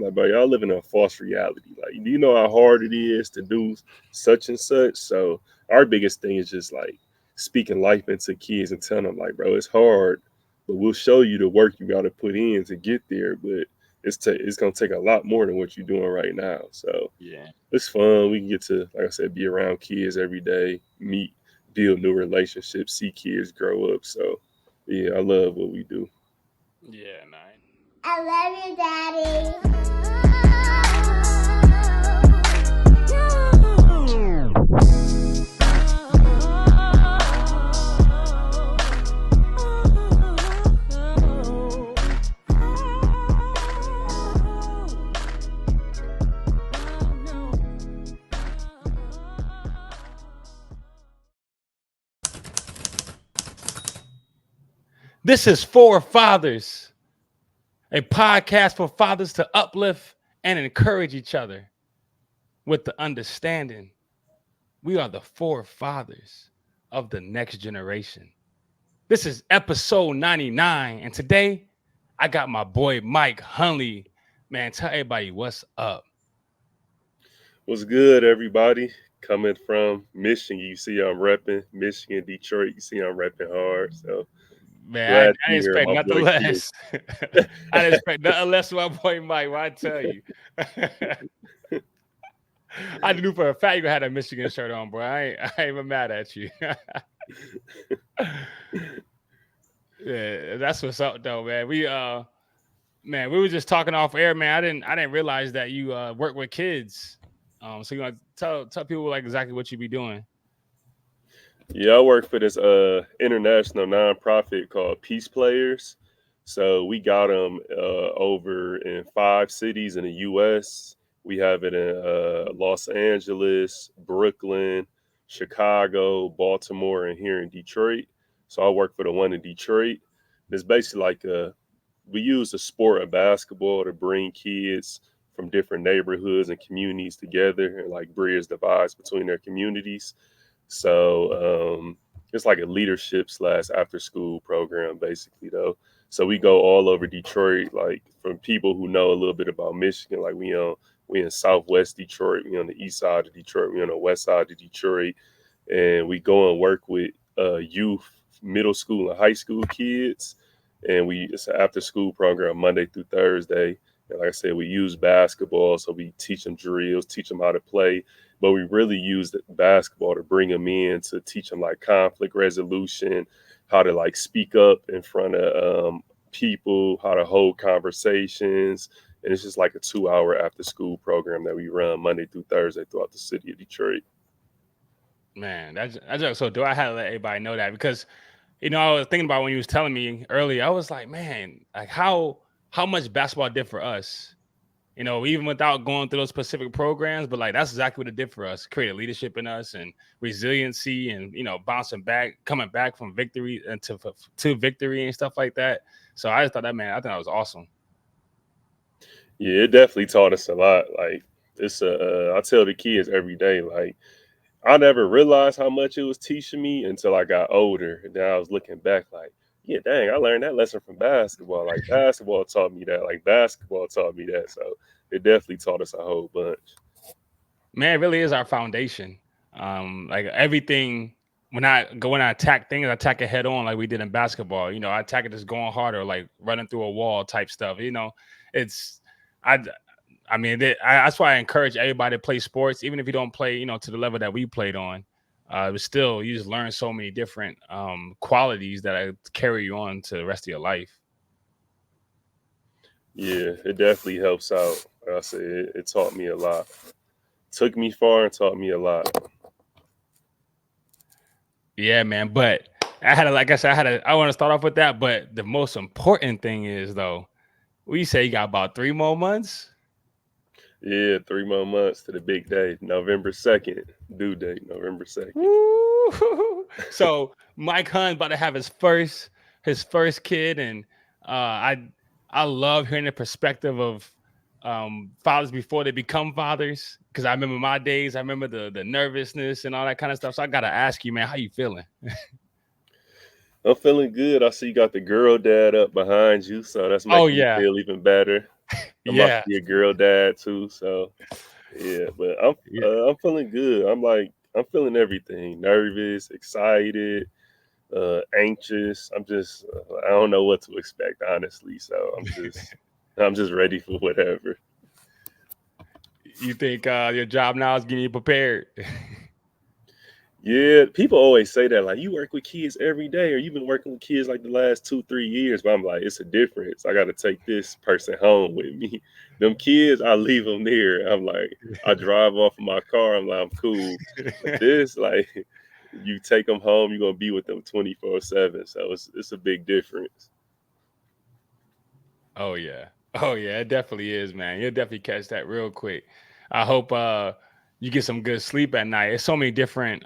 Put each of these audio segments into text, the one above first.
like, bro, y'all living in a false reality. Like, do you know how hard it is to do such and such? So our biggest thing is just like speaking life into kids and telling them like, bro, it's hard, but we'll show you the work you got to put in to get there. But it's gonna take a lot more than what you're doing right now. So Yeah. it's fun. We can get to, like I said, be around kids every day, meet, build new relationships, see kids grow up. So yeah, I love what we do. Yeah, nice. I love you, Daddy. This is For Fathers, a podcast for fathers to uplift and encourage each other with the understanding we are the forefathers of the next generation. This is episode 99, and today I got my boy Mike Hundley. Man, tell everybody what's up. What's good, everybody? Coming from Michigan, you see I'm repping Michigan, Detroit. You see I'm repping hard. So Man, glad I to be didn't here, expect my nothing boy Q. less. I didn't expect nothing less from my boy Mike. What I tell you. I knew for a fact you had a Michigan shirt on, bro. I ain't even mad at you. Yeah, that's what's up though, man. We were just talking off air, man. I didn't realize that you work with kids. So you want to tell people like exactly what you be doing. Yeah, I work for this international nonprofit called Peace Players. So we got them over in 5 cities in the U.S. We have it in Los Angeles, Brooklyn, Chicago, Baltimore, and here in Detroit. So I work for the one in Detroit. It's basically like we use the sport of basketball to bring kids from different neighborhoods and communities together and like bridge divides between their communities. So it's like a leadership slash after school program, basically, though. So we go all over Detroit, like from people who know a little bit about Michigan, like we in Southwest Detroit, we on the east side of Detroit, we on the west side of Detroit, and we go and work with youth, middle school and high school kids, and it's an after school program Monday through Thursday. And like I said, we use basketball, so we teach them drills, teach them how to play, but we really use the basketball to bring them in to teach them like conflict resolution, how to like speak up in front of people, how to hold conversations. And it's just like a 2 hour after school program that we run Monday through Thursday throughout the city of Detroit. Man, that's so. Do I have to let everybody know that because I was thinking about when you was telling me earlier. I was like, man, like how much basketball did for us. Even without going through those specific programs, but like that's exactly what it did for us. Created leadership in us and resiliency and bouncing back, coming back from victory and to victory and stuff like that. So I just thought I think that was awesome. Yeah, it definitely taught us a lot. Like I tell the kids every day, like I never realized how much it was teaching me until I got older. And then I was looking back like, yeah, dang, I learned that lesson from basketball. Like basketball taught me that. Like basketball taught me that. So it definitely taught us a whole bunch. Man, it really is our foundation. Like everything when I attack things, I attack it head on like we did in basketball. I attack it just going harder, like running through a wall type stuff. It's I that's why I encourage everybody to play sports, even if you don't play, to the level that we played on. But still, you just learn so many different qualities that carry you on to the rest of your life. Yeah, it definitely helps out. Like I said, it taught me a lot. Took me far and taught me a lot. Yeah, man. But like I said, I want to start off with that. But the most important thing is though, we say you got about 3 more months. Yeah, 3 more months to the big day, November 2nd, due date, November 2nd. Woo! So Mike Hunt's about to have his first kid, and I love hearing the perspective of fathers before they become fathers. Because I remember my days, I remember the nervousness and all that kind of stuff. So I gotta ask you, man, how you feeling? I'm feeling good. I see you got the girl dad up behind you, so that's Oh making me yeah. feel even better. I'm about to Yeah. be a girl dad too. So yeah, but Yeah. I'm feeling good. I'm feeling everything. Nervous, excited, anxious. I don't know what to expect honestly. So I'm just ready for whatever. You think your job now is getting you prepared? Yeah, people always say that, like, you work with kids every day, or you've been working with kids like the last 2, 3 years. But I'm like, it's a difference. I got to take this person home with me. Them kids, I leave them there. I'm like, I drive off of my car. I'm like, I'm cool. But this, like, you take them home, you're gonna be with them 24/7. So it's a big difference. Oh yeah. Oh yeah, it definitely is, man. You'll definitely catch that real quick. I hope you get some good sleep at night. There's so many different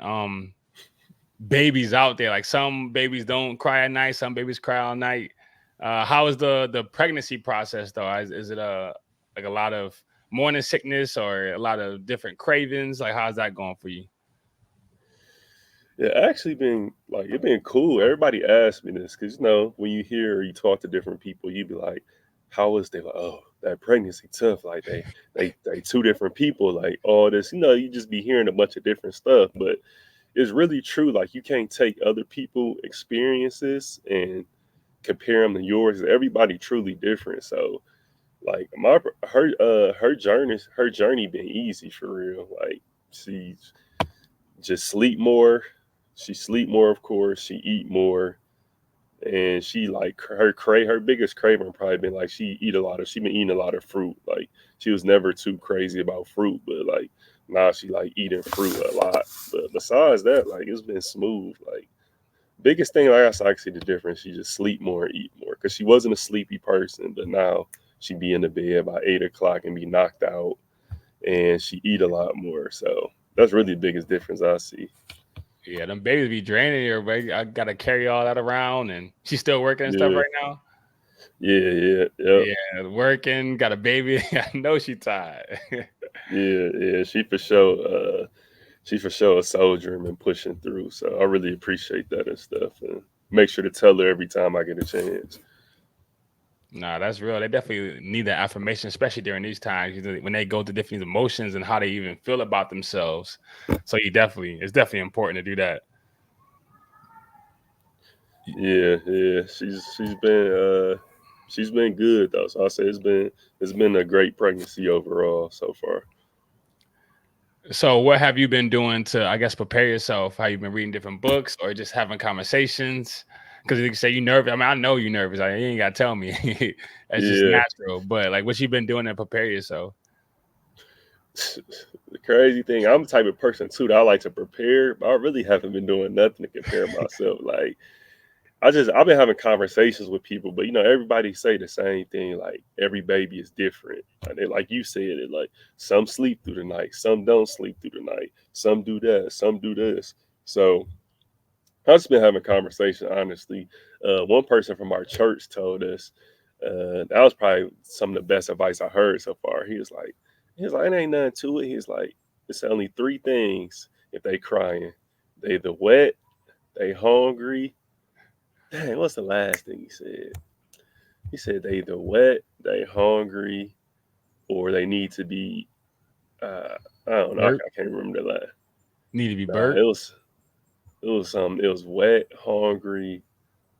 babies out there. Like some babies don't cry at night, some babies cry all night. How is the pregnancy process though? Is it like a lot of morning sickness or a lot of different cravings? Like how's that going for you? Yeah, actually been like it been cool. Everybody asks me this because when you hear or you talk to different people, you be like, "How is they?" Like, "Oh, that pregnancy tough." Like they two different people. Like all this, you just be hearing a bunch of different stuff, but it's really true. Like you can't take other people' experiences and compare them to yours. Everybody truly different. So like her journey been easy for real. Like she's just sleep more. She sleep more, of course. She eat more, and she like her biggest craving probably been like she been eating a lot of fruit. Like she was never too crazy about fruit, but like now she like eating fruit a lot. But besides that, like it's been smooth. Like biggest thing, like I said, I can see the difference. She just sleep more, eat more, because she wasn't a sleepy person, but now she be in the bed by 8 o'clock and be knocked out, and she eat a lot more. So that's really the biggest difference I see. Yeah, them babies be draining you, baby. I gotta carry all that around, and she's still working and stuff Yeah, right now. yeah. Yeah, working, got a baby. I know she tired. Yeah. She for sure a soldier and been pushing through. So I really appreciate that and stuff, and make sure to tell her every time I get a chance. Nah, that's real. They definitely need that affirmation, especially during these times when they go through different emotions and how they even feel about themselves. So it's definitely important to do that. Yeah. She's been good though. So I say it's been a great pregnancy overall so far. So, what have you been doing to, I guess, prepare yourself? Have you been reading different books or just having conversations? Because you say you nervous. I mean, I know you're nervous. You ain't got to tell me. That's just Yeah. natural. But like, what you been doing to prepare yourself? The crazy thing, I'm the type of person too that I like to prepare, but I really haven't been doing nothing to compare myself. Like I've been having conversations with people, but everybody say the same thing. Like every baby is different. Like you said, it like some sleep through the night, some don't sleep through the night, some do that, some do this. So I've just been having conversation. Honestly, one person from our church told us that was probably some of the best advice I heard so far. He was like, it ain't nothing to it. He's like, it's only three things if they crying. They the wet, they hungry. Dang, what's the last thing he said? He said they either wet, they hungry, or they need to be. I don't know. I, Burp? I can't remember the last. Need to be Nah, burp? it was something. It was wet, hungry.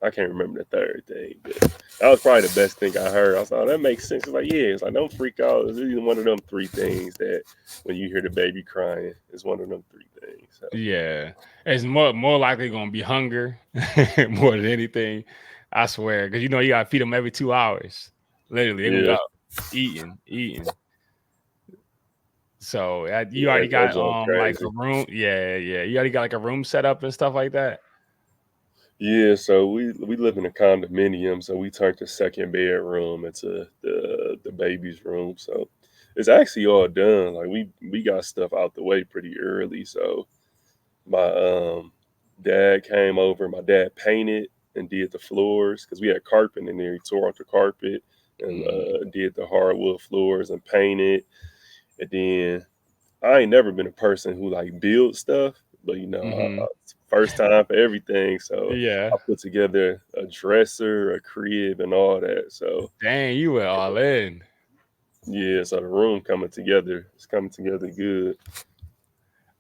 I can't remember the third thing, but that was probably the best thing I heard. I was like, oh, that makes sense. It's like, yeah, it's like don't freak out. It's either one of them three things that when you hear the baby crying, it's one of them three things. So Yeah. It's more likely going to be hunger more than anything. I swear. Because you got to feed them every 2 hours. Literally, they're going to yeah, go eating. So you yeah, already that got joint like a crazy. room. Yeah. You already got like a room set up and stuff like that. Yeah, so we live in a condominium, so we turned the second bedroom into the baby's room. So it's actually all done. Like we got stuff out the way pretty early. So my dad came over. My dad painted and did the floors because we had carpet in there. He tore out the carpet and Mm, did the hardwood floors and painted. And then I ain't never been a person who like builds stuff, but hmm it's first time for everything. So Yeah. I put together a dresser, a crib, and all that. So Dang, you went all in. Yeah, so the room coming together. It's coming together good.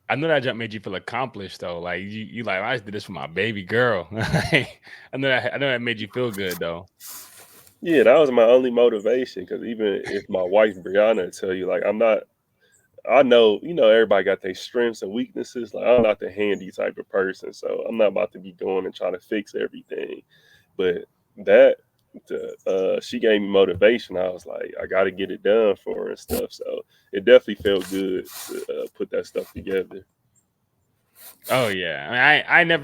I know that jump made you feel accomplished though. Like you like I just did this for my baby girl. I know that made you feel good though. Yeah, that was my only motivation. Because even if my wife Brianna tell you, like, I'm not. I know, everybody got their strengths and weaknesses. Like, I'm not the handy type of person, so I'm not about to be going and trying to fix everything. But that, she gave me motivation. I was like, I got to get it done for her and stuff. So it definitely felt good to put that stuff together. Oh yeah, I mean,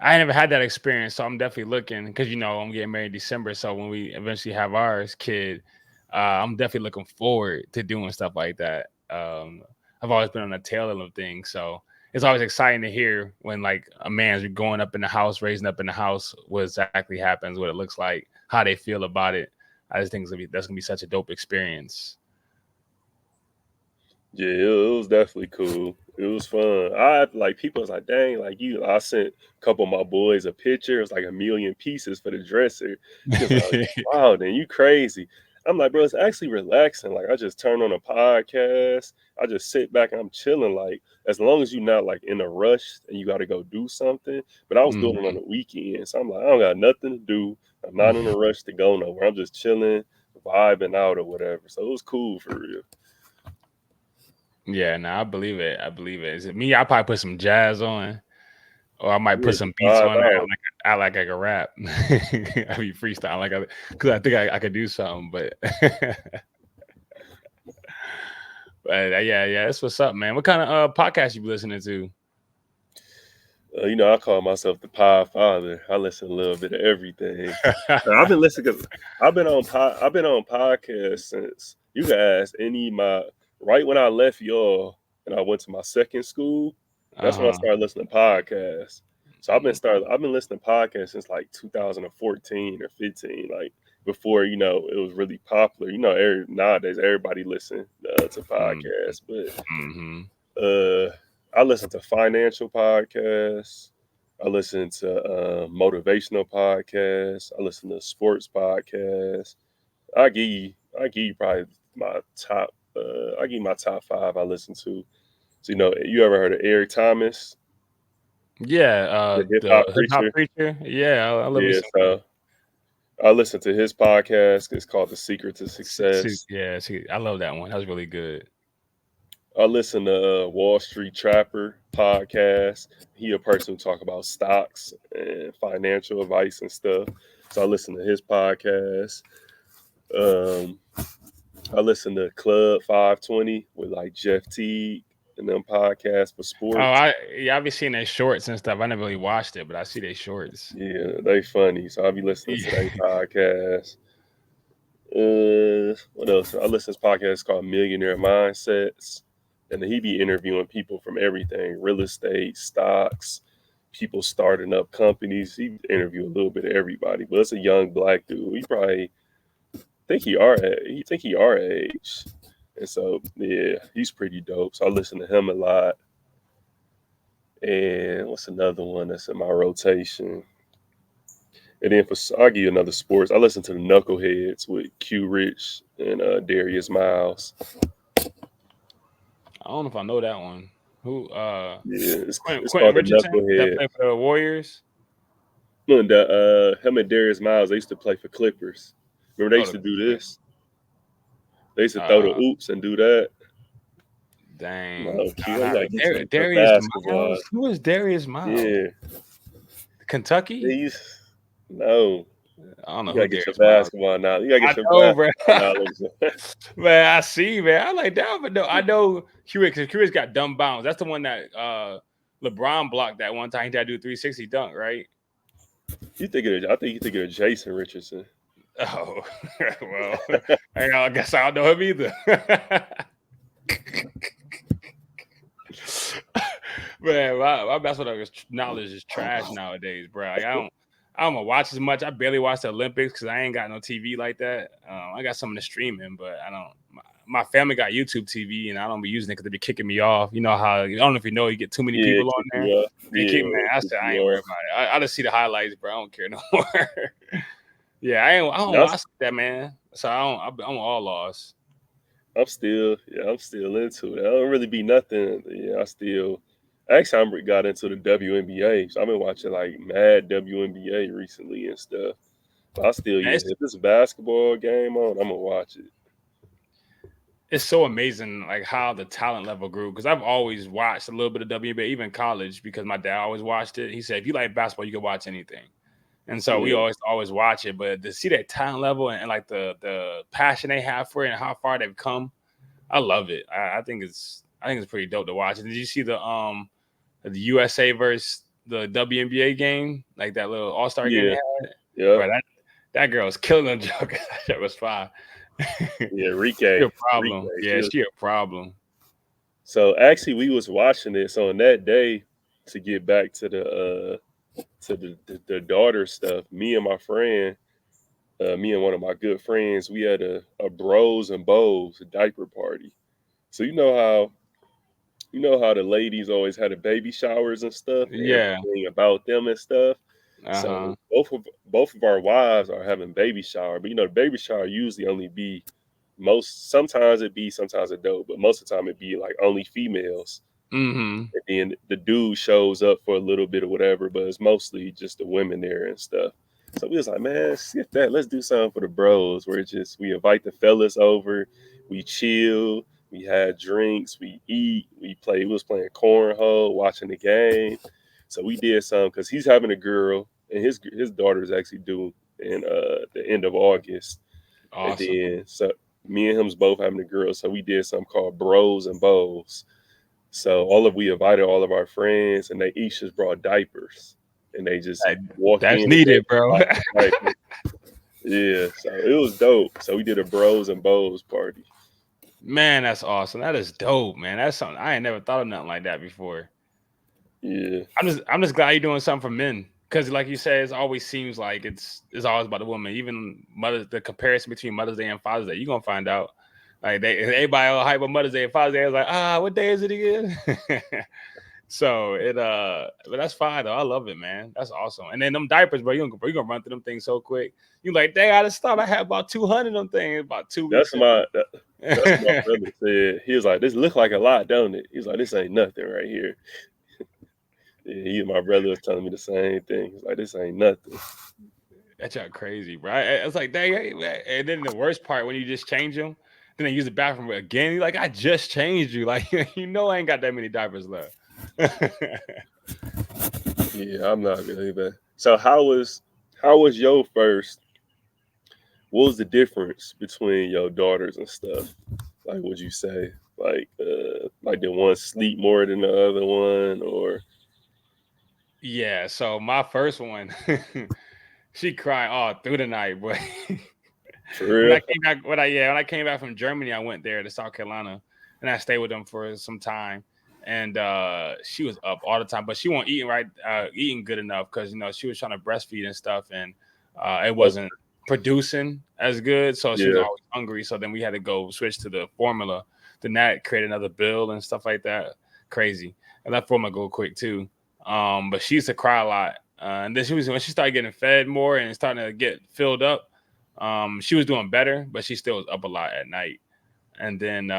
I never had that experience, so I'm definitely looking because I'm getting married in December. So when we eventually have ours kid, I'm definitely looking forward to doing stuff like that. I've always been on the tail end of things, so it's always exciting to hear when like a man's growing up in the house, raising up in the house, what exactly happens, what it looks like, how they feel about it. I just think that's gonna be such a dope experience. Yeah, it was definitely cool. It was fun. I like people was like, dang, like you. I sent a couple of my boys a picture. It was like 1,000,000 pieces for the dresser. He was like, wow, then you crazy. I'm like, bro, it's actually relaxing. Like I just turn on a podcast. I just sit back and I'm chilling. Like as long as you're not like in a rush and you got to go do something. But I was doing it on Mhm. the weekend, so I'm like, I don't got nothing to do. I'm not in a rush to go nowhere. I'm just chilling, vibing out or whatever. So it was cool for real. Yeah, no, I believe it. I believe it. Is it me? I probably put some jazz on, or I might Yeah, put some just beats vibe on. out. I like I can rap. I be freestyle like because I think I could do something. But yeah, that's what's up, man. What kind of podcast you be listening to? I call myself the Pod Father. I listen a little bit of everything. I've been listening because I've been on podcasts since you can ask any of my right when I left y'all and I went to my second school. That's when I Uh-huh. started listening to podcasts. So I've been listening to podcasts since like 2014 or 15, like before it was really popular. Nowadays everybody listen to podcasts, but Mm-hmm. uh, I listen to financial podcasts. I listen to motivational podcasts. I listen to sports podcasts. I give you probably my top. I give you my top five I listen to. So you ever heard of Eric Thomas, Yeah, the hip the hop hip hop preacher? preacher. Yeah, I love me Yeah, some. so I listen to his podcast. It's called The Secret to Success. I love that one. That was really good. I listen to Wall Street Trapper podcast. He a person who talk about stocks and financial advice and stuff. So I listen to his podcast. Um, I listen to Club 520 with like Jeff Teague and them podcasts for Oh, sports. I be seeing their shorts and stuff. I never really watched it, but I see their shorts. Yeah, they funny. So I'll be listening to their Yeah. podcast. What else? I listen to this podcast called Millionaire Mindsets. And he be interviewing people from everything, real estate, stocks, people starting up companies. He interview a little bit of everybody, but it's a young black dude. He probably think he our age. And so yeah, he's pretty dope. So I listen to him a lot. And what's another one that's in my rotation? And then I'll give you another sports. I listen to the Knuckleheads with Q Rich and Darius Miles. I don't know if I know that one. Who? Yeah, it's Quentin called the Richardson that Knucklehead. played for the Warriors. And him and Darius Miles, they used to play for Clippers. Remember they Oh, used the to do Clippers. this? They used to throw the Uh, oops and do that. dang. No, Q, you gotta get some Darius basketball. Miles. Who is Darius Miles? Yeah, they Kentucky. used no. I don't know You who gotta get your Darius Miles. basketball knowledge. You gotta I get your know, bro. basketball knowledge. Man, I see, man. I like that, but no, I know Hewitt because Hewitt's got dumb bounds. That's the one that LeBron blocked that one time. He had to do a 360 dunk, right? I think you thinking of Jason Richardson. Oh, well, I guess I don't know him either. Man, my basketball knowledge is trash nowadays, bro. Like, I don't watch as much. I barely watch the Olympics because I ain't got no TV like that. I got some of the streaming, but I don't. My family got YouTube TV, and I don't be using it because they be kicking me off. You know how I don't know if you know you get too many Yeah, people on kick there. you up. They keep man. Yeah, I kick said I you ain't worried off. about it. I just see the highlights, bro. I don't care no more. Yeah, I don't That's watch that, man. So I'm all lost. I'm still into it. I don't really be nothing. Yeah, actually I got into the WNBA. So I've been watching like mad WNBA recently and stuff. But I still, Man, yeah, if this basketball game on, I'm gonna watch it. it's so amazing like how the talent level grew, because I've always watched a little bit of WNBA, even college, because my dad always watched it. He said if you like basketball, you can watch anything. And so we Yeah, always watch it. But to see that talent level and like the passion they have for it and how far they've come, I love it. I think it's pretty dope to watch. And did you see the USA versus the WNBA game, like that little All Star game they yeah, had? yeah, Bro, that girl was killing them jokers. That was fire. yeah. She a Rike, problem. Yeah, she a problem. So actually, we was watching it. So on that day, to get back to the daughter stuff, me and one of my good friends, we had a bros and bows diaper party. So you know how the ladies always had the baby showers and stuff and Yeah. everything about them and stuff. Uh-huh. So both of our wives are having baby shower, but the baby shower usually only be sometimes it don't, but most of the time it be like only females. Mm-hmm. And then the dude shows up for a little bit or whatever, but it's mostly just the women there and stuff. So we was like, man, skip that. Let's do something for the bros. We invite the fellas over, we chill, we had drinks, we eat, we was playing cornhole, watching the game. So we did some because he's having a girl and his daughter is actually due in the end of August. And Awesome. then so me and him's both having a girl. So we did something called Bros and Bows. So we invited all of our friends, and they each just brought diapers, and they just That- walk That's in and they needed, bro. pop the diaper. Yeah, so it was dope. So we did a bros and bows party. Man, that's awesome. That is dope, man. That's something I ain't never thought of nothing like that before. Yeah, I'm just glad you're doing something for men. Because like you said, it always seems like it's always about the woman. Even Mother's the comparison between Mother's Day and Father's Day, you're gonna find out. Like everybody all hype on Mother's Day and Father's Day. I was like, what day is it again? So but that's fine though. I love it, man. That's awesome. And then them diapers, bro, you gonna run through them things so quick. You like, dang, I just thought I had about 200 of them things about 2 weeks. that's what my brother said. He was like, "This look like a lot, don't it?" He's like, "This ain't nothing right here." Yeah, my brother was telling me the same thing. He's like, "This ain't nothing." That's y'all crazy, bro. I was like, dang, and then the worst part when you just change them, then they use the bathroom again. You're like, I just changed you. Like, I ain't got that many diapers left. Yeah, I'm not really bad. So how was your first? What was the difference between your daughters and stuff? Like, would you say like did one sleep more than the other one, or Yeah, so my first one, she cried all through the night, boy. for When I real? came back, when I came back from Germany, I went there to South Carolina and I stayed with them for some time. And she was up all the time, but she wasn't eating good enough because she was trying to breastfeed and stuff, and it Oh, wasn't producing as good. So she was yeah, always hungry. So then we had to go switch to the formula. Then that created another bill and stuff like that. Crazy. And that formula go quick too. But she used to cry a lot. And then when she started getting fed more and starting to get filled up, she was doing better, but she still was up a lot at night. And then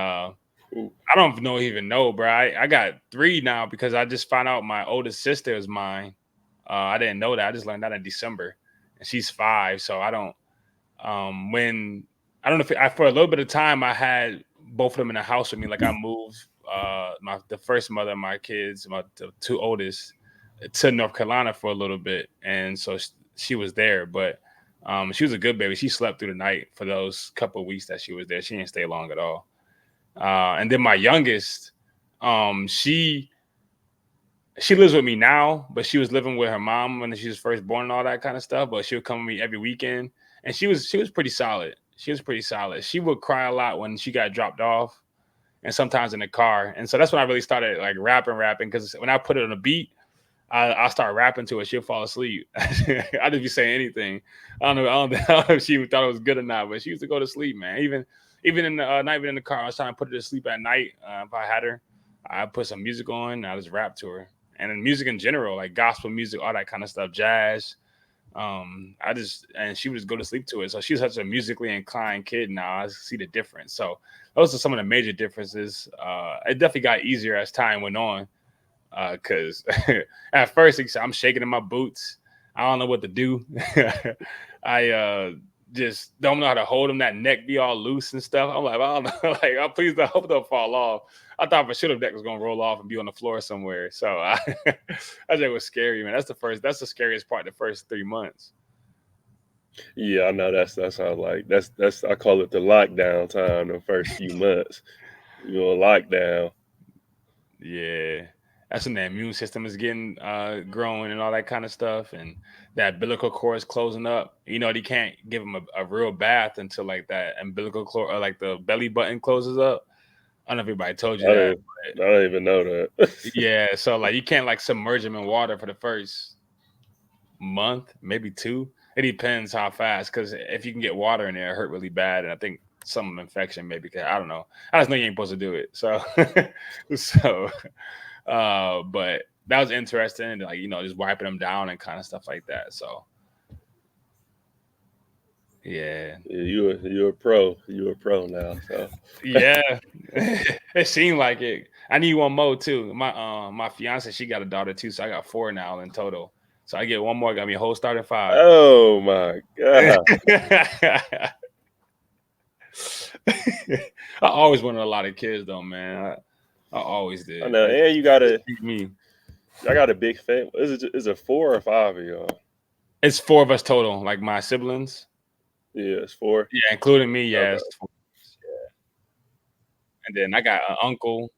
Ooh, I don't even know, bro. I got 3 now because I just found out my oldest sister is mine. I didn't know that. I just learned that in December, and she's 5. So I don't. When I don't know if for a little bit of time I had both of them in the house with me. Like I moved the first mother of my kids, the 2 oldest, to North Carolina for a little bit, and so she was there. But she was a good baby. She slept through the night for those couple of weeks that she was there. She didn't stay long at all. And then my youngest, she lives with me now, but she was living with her mom when she was first born and all that kind of stuff. But she would come with me every weekend, and she was pretty solid. She was pretty solid. She would cry a lot when she got dropped off, and sometimes in the car. And so that's when I really started like rapping because when I put it on a beat, I'll start rapping to her. She'll fall asleep. I just be saying anything. I don't know if she thought it was good or not, but she used to go to sleep, man. Even in the not even in the car, I was trying to put her to sleep at night. If I had her, I put some music on. And I just rap to her, and then music in general, like gospel music, all that kind of stuff, jazz. And she would just go to sleep to it. So she's such a musically inclined kid now. I see the difference. So those are some of the major differences. It definitely got easier as time went on. Because at first I'm shaking in my boots. I don't know what to do. I just don't know how to hold them. That neck be all loose and stuff. I'm like, I don't know. Like, oh, please don't, hope don't fall off. I thought for sure the neck was gonna roll off and be on the floor somewhere. So I think it was scary, man. That's the scariest part. The first 3 months. Yeah, I know that's how like that's I call it the lockdown time. The first few months, you know, lockdown. Yeah. That's when the immune system is getting growing and all that kind of stuff, and that umbilical cord is closing up. You know, they can't give them a real bath until like that umbilical cord or like the belly button closes up. I don't know if everybody told you that. I don't even know that. Yeah, so like you can't like submerge them in water for the first month, maybe 2. It depends how fast, because if you can get water in there, it hurt really bad, and I think some infection maybe. I don't know. I just know you ain't supposed to do it. So, but that was interesting, and like, you know, just wiping them down and kind of stuff like that. So, yeah, you're a pro. You're a pro now. So yeah, it seemed like it. I need one more too. My fiance, she got a daughter too, so I got 4 now in total. So I get one more, got me a whole starting 5. Oh my god! I always wanted a lot of kids, though, man. I always did. I know, and you gotta me. I got a big family. Is it 4 or 5 of y'all? It's 4 of us total, like my siblings. Yeah, it's 4. Yeah, including me. Yeah, Okay. it's 4. Yeah. And then I got an uncle,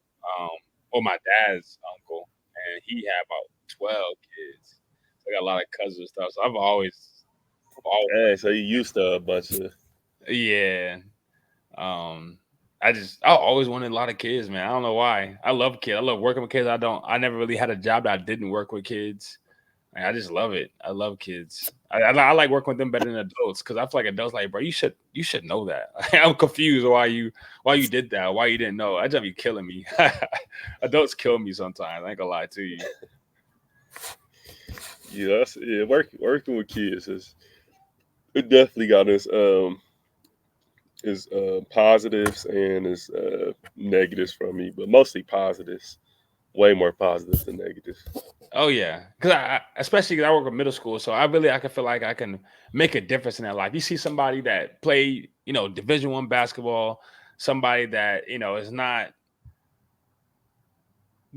or my dad's uncle, and he had about 12 kids. So I got a lot of cousins and stuff. So I've always Hey, so you used to a bunch of. Yeah. I always wanted a lot of kids, man. I don't know why. I love kids. I love working with kids. I never really had a job that I didn't work with kids. Like, I just love it. I love kids. I like working with them better than adults, because I feel like adults like, bro, you should know that. I'm confused why you did that, why you didn't know. That just be killing me. Adults kill me sometimes. I ain't gonna lie to you. Yeah, working with kids it definitely got its positives and its negatives for me, but mostly positives. Way more positives than negatives. Oh yeah, because especially because I work with middle school, so I can feel like I can make a difference in their life. You see somebody that played, you know, Division I basketball, somebody that, you know, is not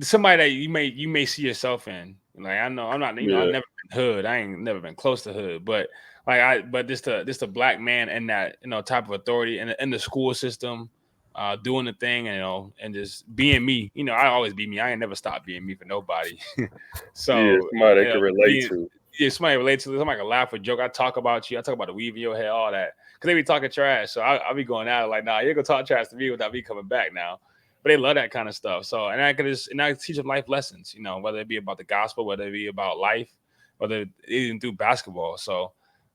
somebody that you may see yourself in. Like, I know I'm not, you know, I've never been hood. I ain't never been close to hood, but but just a black man in that, you know, type of authority in the school system, doing the thing, and, you know, and just being me. You know, I always be me. I ain't never stopped being me for nobody. So yeah, somebody they can relate to. Yeah, somebody relate to. Somebody can laugh or joke. I talk about you. I talk about the weave in your head, all that, because they be talking trash. So I be going out like, nah, you're gonna talk trash to me without me coming back now. But they love that kind of stuff. So, and I can teach them life lessons, you know, whether it be about the gospel, whether it be about life, whether even through basketball. So,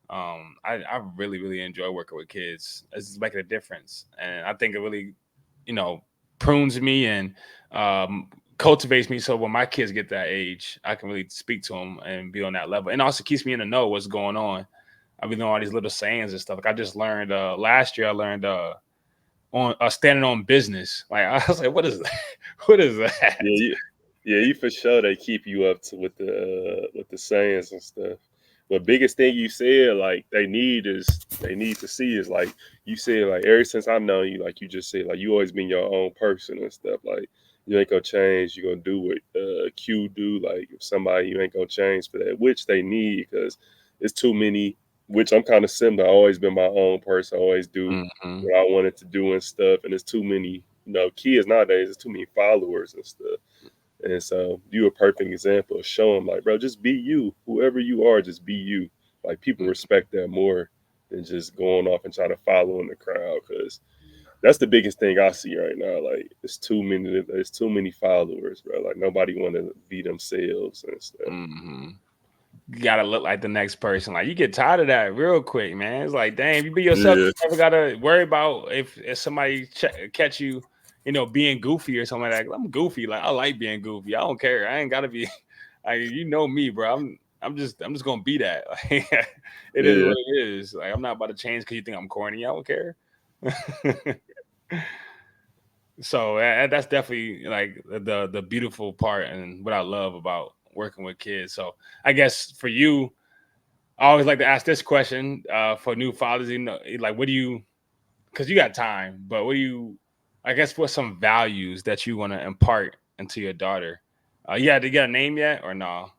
I really, really enjoy working with kids. It's making a difference. And I think it really, you know, prunes me and cultivates me. So when my kids get that age, I can really speak to them and be on that level. And also keeps me in the know what's going on. I've been doing all these little sayings and stuff. Like I just learned last year, I learned on standing on business. Like I was like, what is that? What is that? Yeah, you for sure they keep you up to with the sayings and stuff. But biggest thing you said, like they need to see is like you said, like ever since I know you, like you just said, like you always been your own person and stuff. Like you ain't gonna change. You're gonna do what Q do. Like if somebody, you ain't gonna change for that, which they need, because it's too many. Which I'm kind of similar. I always been my own person. I always do what I wanted to do and stuff. And it's too many, you know, kids nowadays. It's too many followers and stuff. And so you're a perfect example of showing, like, bro, just be you. Whoever you are, just be you. Like people respect that more than just going off and trying to follow in the crowd, because that's the biggest thing I see right now. Like it's too many followers, bro. Like nobody want to be themselves and stuff. You gotta look like the next person. Like you get tired of that real quick, man. It's like, damn, you be yourself. You never gotta worry about if somebody catch you, you know, being goofy or something like that. I'm goofy. Like I like being goofy. I don't care. I ain't gotta be. Like, you know me, bro. I'm just gonna be that. Like, it is Yeah. what it is. Like, I'm not about to change because you think I'm corny. I don't care. So that's definitely like the beautiful part and what I love about working with kids. So I guess for you, I always like to ask this question for new fathers. You know, like, what do you? Because you got time, but what do you? I guess what's some values that you want to impart into your daughter? Yeah, did you get a name yet or no?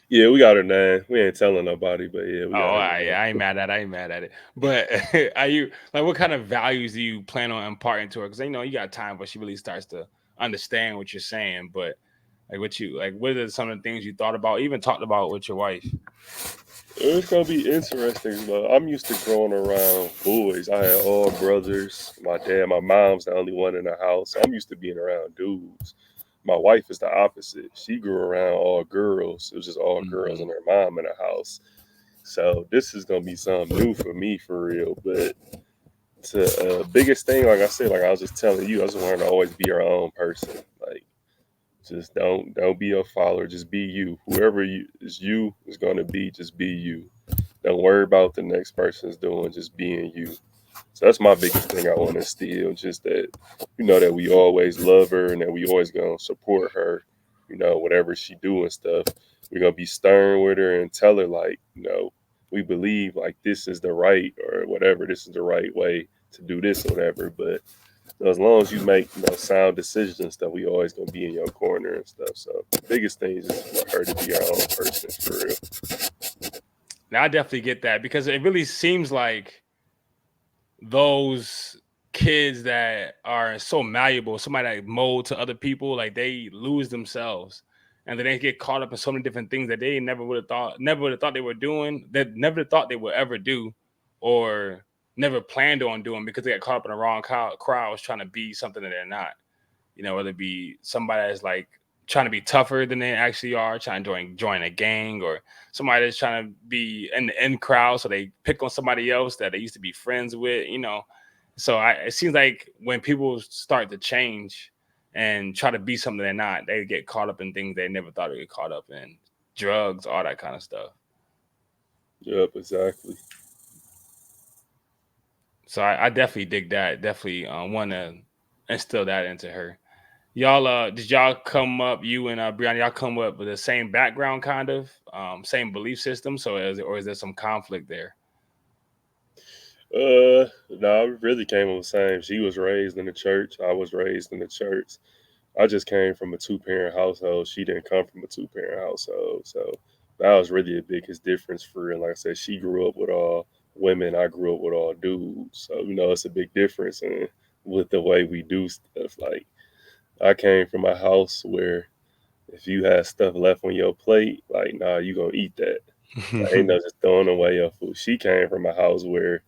Yeah, we got her name. We ain't telling nobody, but yeah, we got Oh, her name. I ain't mad at it. I ain't mad at it. But are you like what kind of values do you plan on imparting to her? Because you got time, but she really starts to understand what you're saying. But like what are some of the things you thought about, even talked about with your wife? It's gonna be interesting, but I'm used to growing around boys. I had all brothers. My mom's the only one in the house. So I'm used to being around dudes. My wife is the opposite. She grew around all girls. It was just all girls and her mom in the house. So this is gonna be something new for me for real. But the biggest thing, like I said, like I was just telling you, I just want her to always be her own person. Like just don't be a follower. Just be you. Whoever you is gonna be. Just be you. Don't worry about the next person's doing. Just being you. So that's my biggest thing I want to instill. Just that that we always love her and that we always gonna support her. Whatever she do and stuff. We're gonna be stern with her and tell her like we believe like this is the right or whatever. This is the right way to do this or whatever. But as long as you make sound decisions and stuff, we always gonna be in your corner and stuff. So the biggest thing is just want her to be her own person for real. Now I definitely get that because it really seems like those kids that are so malleable, somebody that mold to other people, like they lose themselves. And then they get caught up in so many different things that they never would have thought they were doing, that never thought they would ever do, or never planned on doing because they got caught up in the wrong crowds trying to be something that they're not. Whether it be somebody that's like trying to be tougher than they actually are, trying to join a gang, or somebody that's trying to be in the in crowd, so they pick on somebody else that they used to be friends with. So it seems like when people start to change and try to be something they're not, they get caught up in things they never thought they get caught up in, drugs, all that kind of stuff. Yep, exactly. So I definitely dig that. Definitely want to instill that into her. Y'all, did y'all come up? You and Brianna, y'all come up with the same background, kind of, same belief system. So, or is there some conflict there? No, we really came on the same. She was raised in the church. I was raised in the church. I just came from a two-parent household. She didn't come from a two-parent household. So that was really a biggest difference for her. And like I said, she grew up with all women. I grew up with all dudes. So, it's a big difference in with the way we do stuff. Like I came from a house where if you had stuff left on your plate, like, nah, you gonna eat that. Like, ain't no just throwing away your food. She came from a house where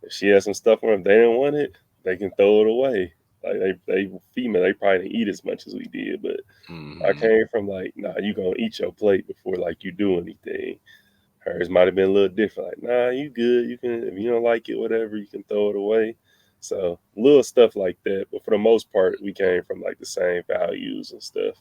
if she had some stuff on them, they didn't want it, they can throw it away. Like they female, they probably didn't eat as much as we did. But I Mm-hmm. came from like, nah, you gonna eat your plate before like you do anything. Hers might have been a little different. Like, nah, you good. You can if you don't like it, whatever, you can throw it away. So little stuff like that. But for the most part, we came from like the same values and stuff.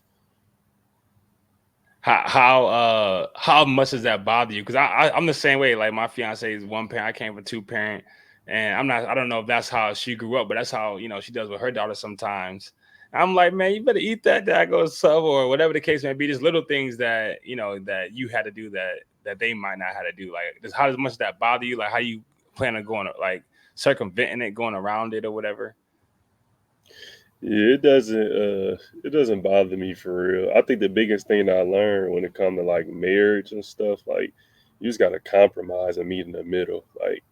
How much does that bother you? Because I'm the same way. Like my fiance is one parent. I came from two parent, and I don't know if that's how she grew up, but that's how she does with her daughter sometimes. I'm like, man, you better eat that goes sub or whatever the case may be. Just little things that that you had to do that they might not have to do. Like, how much does that bother you? Like, how you plan on going like circumventing it, going around it, or whatever? Yeah, it doesn't bother me for real. I think the biggest thing that I learned when it comes to like marriage and stuff, like you just gotta compromise and meet in the middle. Like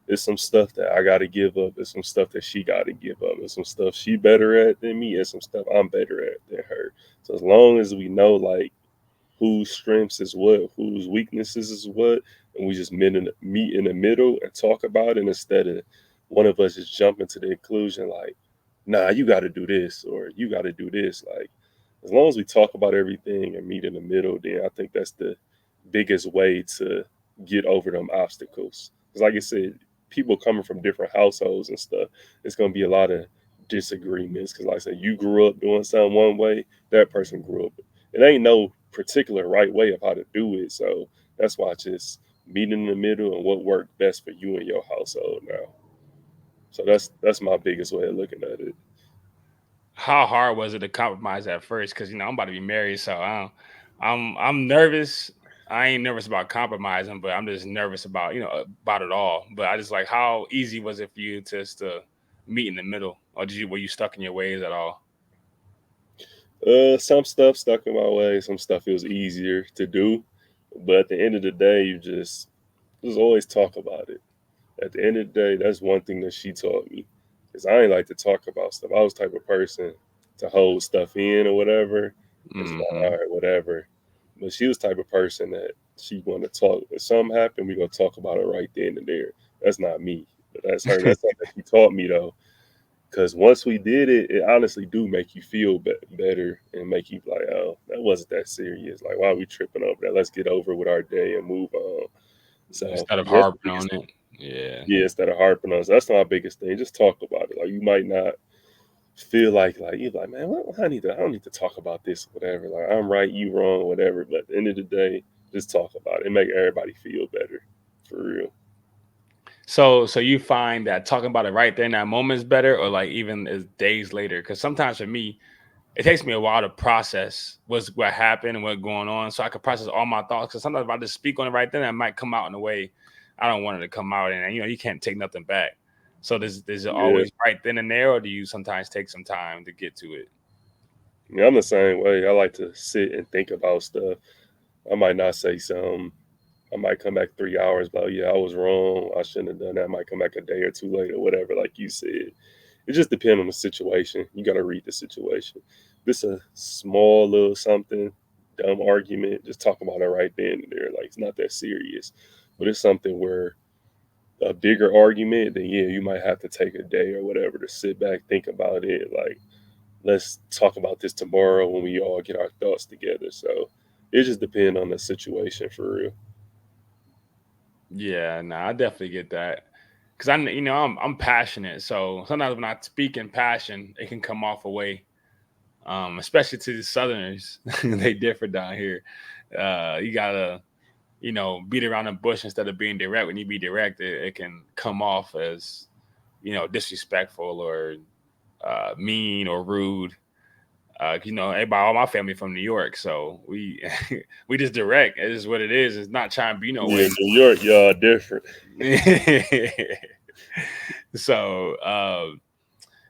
there's some stuff that I gotta give up, there's some stuff that she gotta give up, there's some stuff she better at than me, and some stuff I'm better at than her. So as long as we know like whose strengths is what, whose weaknesses is what, and we just meet in the middle and talk about it instead of one of us just jumping to the conclusion like, nah, you got to do this or you got to do this. Like, as long as we talk about everything and meet in the middle, then I think that's the biggest way to get over them obstacles. Because, like I said, people coming from different households and stuff, it's going to be a lot of disagreements. Because, like I said, you grew up doing something one way, that person grew up. It ain't no particular right way of how to do it. So that's why I just meet in the middle and what worked best for you and your household now. So that's my biggest way of looking at it. How hard was it to compromise at first? Because I'm about to be married, so I'm nervous. I ain't nervous about compromising, but I'm just nervous about about it all. But I just like, how easy was it for you to meet in the middle, or were you stuck in your ways at all? Some stuff stuck in my way. Some stuff it was easier to do, but at the end of the day, you just always talk about it. At the end of the day, that's one thing that she taught me, because I ain't like to talk about stuff. I was the type of person to hold stuff in or whatever. It's like, all Hmm. right, whatever. But she was the type of person that she wanted to talk. If something happened, we gonna talk about it right then and there. That's not me, but that's her. That's something she taught me though. Because once we did it, it honestly do make you feel better and make you like, oh, that wasn't that serious. Like, why are we tripping over that? Let's get over with our day and move on. So Instead of yeah, that's the harping on biggest it. Yeah. yeah, instead of harping on us. That's my biggest thing. Just talk about it. Like you might not feel like you're like, man, I don't need to talk about this or whatever. Like I'm right, you wrong, whatever. But at the end of the day, just talk about it. Make everybody feel better. For real. So you find that talking about it right there in that moment is better, or like even as days later? Because sometimes for me, it takes me a while to process what happened and what's going on, so I can process all my thoughts. Because sometimes if I just speak on it right then, it might come out in a way I don't want it to come out, and you can't take nothing back. So does it Yeah. always right then and there, or do you sometimes take some time to get to it? Yeah, I'm the same way. I like to sit and think about stuff. I might not say something. I might come back 3 hours, but yeah, I was wrong. I shouldn't have done that. I might come back a day or two later, whatever, like you said. It just depends on the situation. You got to read the situation. If it's a small little something, dumb argument, just talk about it right then and there. Like it's not that serious. But it's something where a bigger argument, then yeah, you might have to take a day or whatever to sit back, think about it. Like, let's talk about this tomorrow when we all get our thoughts together. So it just depends on the situation for real. Yeah, no, I definitely get that. Because I'm passionate, so sometimes when I speak in passion, it can come off a way. Especially to the Southerners, they differ down here. You gotta beat around the bush instead of being direct. When you be direct, it can come off as disrespectful or mean or rude. Everybody, all my family from New York, so we we just direct. It is what it is. It's not trying to be no Yeah, way. New York, y'all different. So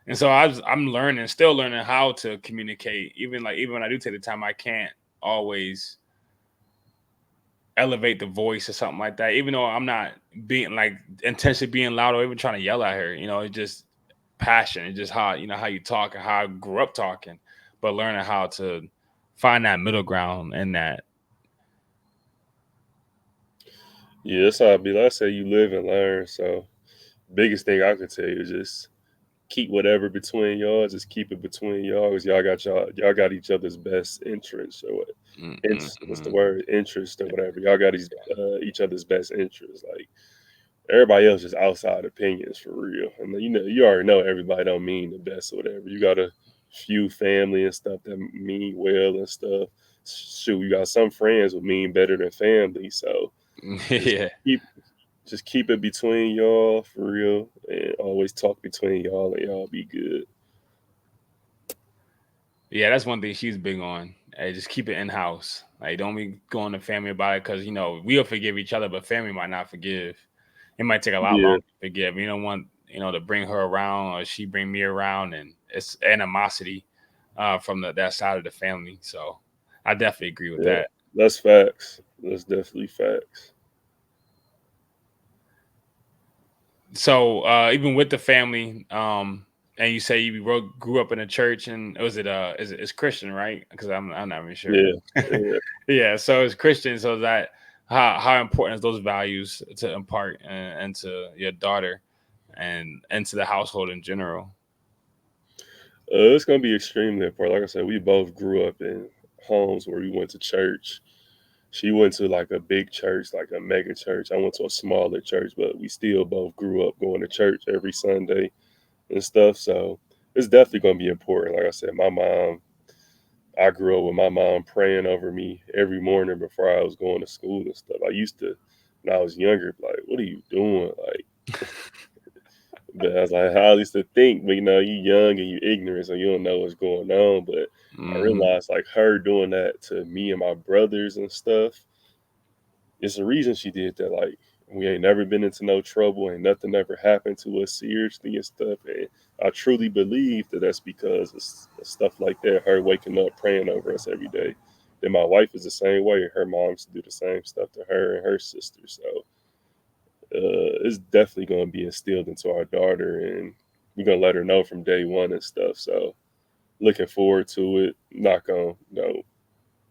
and so I'm learning, still learning how to communicate. Even when I do take the time, I can't always elevate the voice or something like that. Even though I'm not being like intentionally being loud or even trying to yell at her, it's just passion. It's just how you talk and how I grew up talking, but learning how to find that middle ground in that. Yeah, that's how I be. Like I say, you live and learn. So biggest thing I can tell you is just keep whatever between y'all. Just keep it between y'all, because y'all got each other's best interests or what? What's the Mm-mm-mm. word? Interest or whatever. Y'all got each other's best interests. Like everybody else is outside opinions for real. And you already know everybody don't mean the best or whatever. You got a few family and stuff that mean well and stuff. Shoot, you got some friends who mean better than family. So just Yeah. keep just keep it between y'all for real, and always talk between y'all, and y'all be good. Yeah, that's one thing she's big on. Hey, just keep it in house. Like, don't be going to family about it because we'll forgive each other, but family might not forgive. It might take a lot Yeah, longer to forgive. You don't want to bring her around or she bring me around, and it's animosity from that side of the family. So I definitely agree with yeah, that. that's facts. That's definitely facts. So even with the family, and you say you grew up in a church, and was it it's Christian, right? Because I'm not even sure. Yeah, yeah. Yeah, so it's Christian. So that how important is those values to impart into your daughter and into the household in general? It's gonna be extremely important. Like I said, we both grew up in homes where we went to church. She went to like a big church, like a mega church. I went to a smaller church, but we still both grew up going to church every Sunday and stuff. So it's definitely gonna be important. Like I said, my mom, I grew up with my mom praying over me every morning before I was going to school and stuff. I used to, when I was younger, like, what are you doing? Like, but I was like, I used to think, but you young and you ignorant, so you don't know what's going on. But I realized like her doing that to me and my brothers and stuff, it's the reason she did that. Like, we ain't never been into no trouble, ain't nothing ever happened to us seriously and stuff. And I truly believe that that's because of stuff like that. Her waking up praying over us every day. Then my wife is the same way. Her mom used to do the same stuff to her and her sister. So it's definitely going to be instilled into our daughter, and we're gonna let her know from day one and stuff. So looking forward to it. Not gonna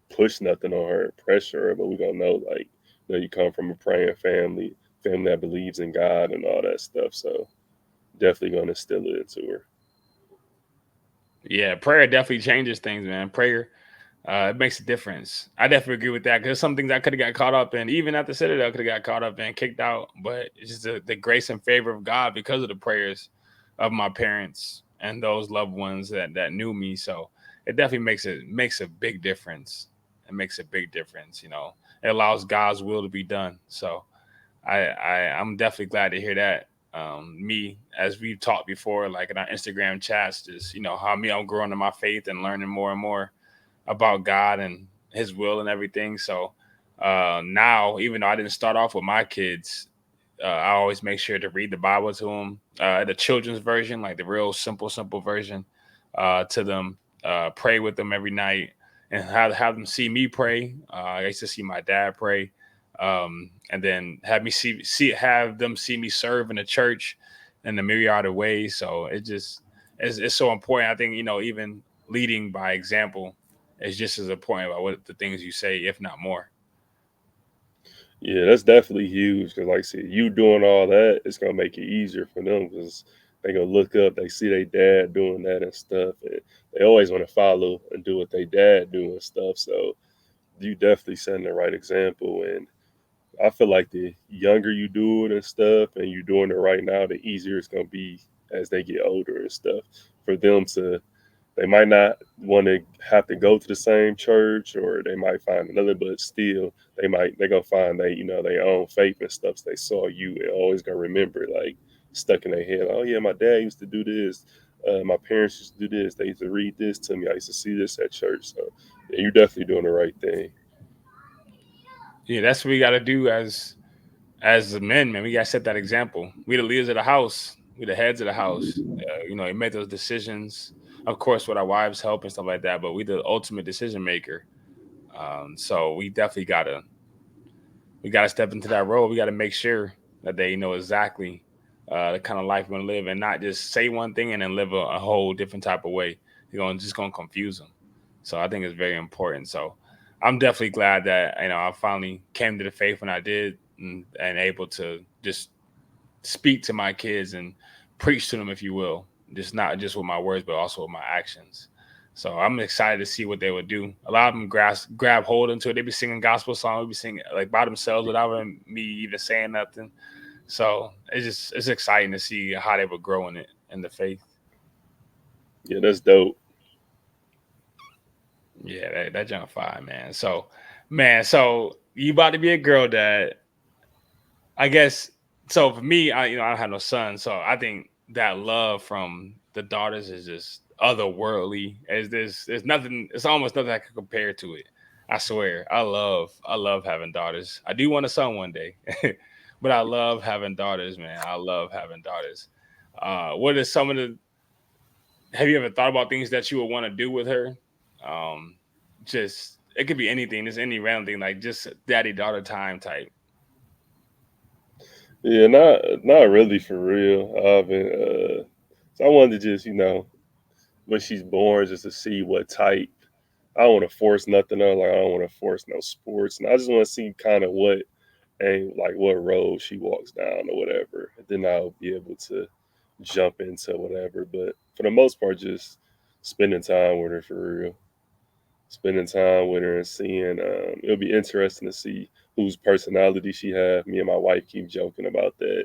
push nothing on her, pressure her, but we're gonna know like you come from a praying family, family that believes in God and all that stuff. So definitely gonna instill it into her. Yeah, prayer definitely changes things, man. Prayer, it makes a difference. I definitely agree with that because some things I could have got caught up in, even at the Citadel, could have got caught up in, kicked out. But it's just the grace and favor of God because of the prayers of my parents and those loved ones that knew me. So it definitely makes a big difference. It makes a big difference. It allows God's will to be done. So I'm definitely glad to hear that. Me, as we've talked before, like in our Instagram chats, just how I'm growing in my faith and learning more and more about God and His will and everything. So now, even though I didn't start off with my kids, I always make sure to read the Bible to them, the children's version, like the real simple version, to them. Pray with them every night, and have them see me pray. I used to see my dad pray, and then have them see me serve in the church in a myriad of ways. So it's so important. I think even leading by example is just as important about what the things you say, if not more. Yeah, that's definitely huge because, like I said, you doing all that, it's gonna make it easier for them because they gonna look up, they see their dad doing that and stuff, and they always want to follow and do what they dad do and stuff. So you definitely setting the right example, and I feel like the younger you do it and stuff, and you're doing it right now, the easier it's gonna be as they get older and stuff for them to. They might not want to have to go to the same church, or they might find another, but still, they're gonna find their own faith and stuff. So they saw you and always gonna remember like stuck in their head. Oh yeah, my dad used to do this. My parents used to do this. They used to read this to me. I used to see this at church. So yeah, you're definitely doing the right thing. Yeah, that's what we got to do as the men, man. We got to set that example. We the leaders of the house. We the heads of the house. We make those decisions, of course, with our wives' help and stuff like that. But we the ultimate decision maker. So we gotta step into that role. We gotta make sure that they know exactly the kind of life we're gonna live, and not just say one thing and then live a whole different type of way. You're gonna confuse them. So I think it's very important. So I'm definitely glad that I finally came to the faith when I did, and able to just speak to my kids and preach to them, if you will, just not just with my words, but also with my actions. So I'm excited to see what they would do. A lot of them grab hold into it. They be singing gospel songs, they be singing like by themselves without me even saying nothing. So it's exciting to see how they would grow in the faith. Yeah, that's dope. Yeah, that jump fire, man. So so you about to be a girl dad. I guess so for me, I don't have no son, so I think that love from the daughters is just otherworldly. As there's nothing, it's almost nothing I can compare to it. I swear, I love having daughters. I do want a son one day, but I love having daughters, man. I love having daughters. What are some of the? Have you ever thought about things that you would want to do with her? Um, just it could be anything. It's any random thing, like just daddy daughter time type. Yeah, not really for real. I've been so I wanted to just when she's born just to see what type. I don't want to force nothing on. Like I don't want to force no sports, and I just want to see kind of what and like what road she walks down or whatever. And then I'll be able to jump into whatever. But for the most part, just spending time with her for real. Spending time with her and seeing. It'll be interesting to see whose personality she have. Me and my wife keep joking about that.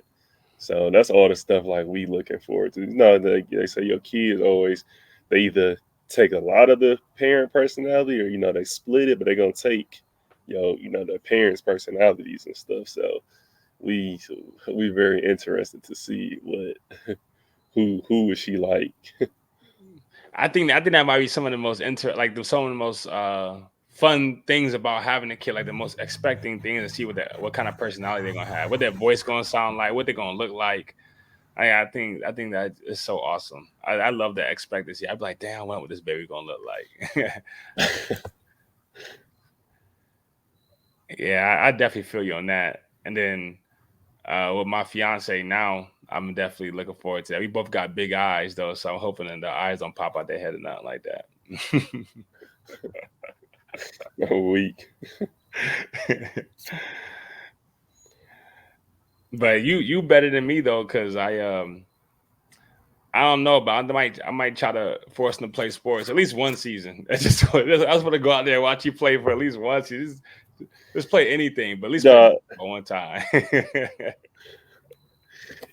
So that's all the stuff like we looking forward to. They say your kids always they either take a lot of the parent personality, or they split it, but they're gonna take the parents' personalities and stuff. So we we very interested to see who is she like. I think that might be some of the most some of the most fun things about having a kid, like the most expecting things, to see what kind of personality they're gonna have, what their voice gonna sound like, what they're gonna look like. I think that is so awesome. I love that expectancy. I'd be like, damn, what this baby gonna look like? Yeah, I definitely feel you on that. And then with my fiance now, I'm definitely looking forward to that. We both got big eyes though, so I'm hoping that the eyes don't pop out their head or nothing like that. Weak. But you better than me though, because I don't know, but I might try to force them to play sports at least one season. I just want to go out there and watch you play for at least one season. Just play anything, but at least play one time.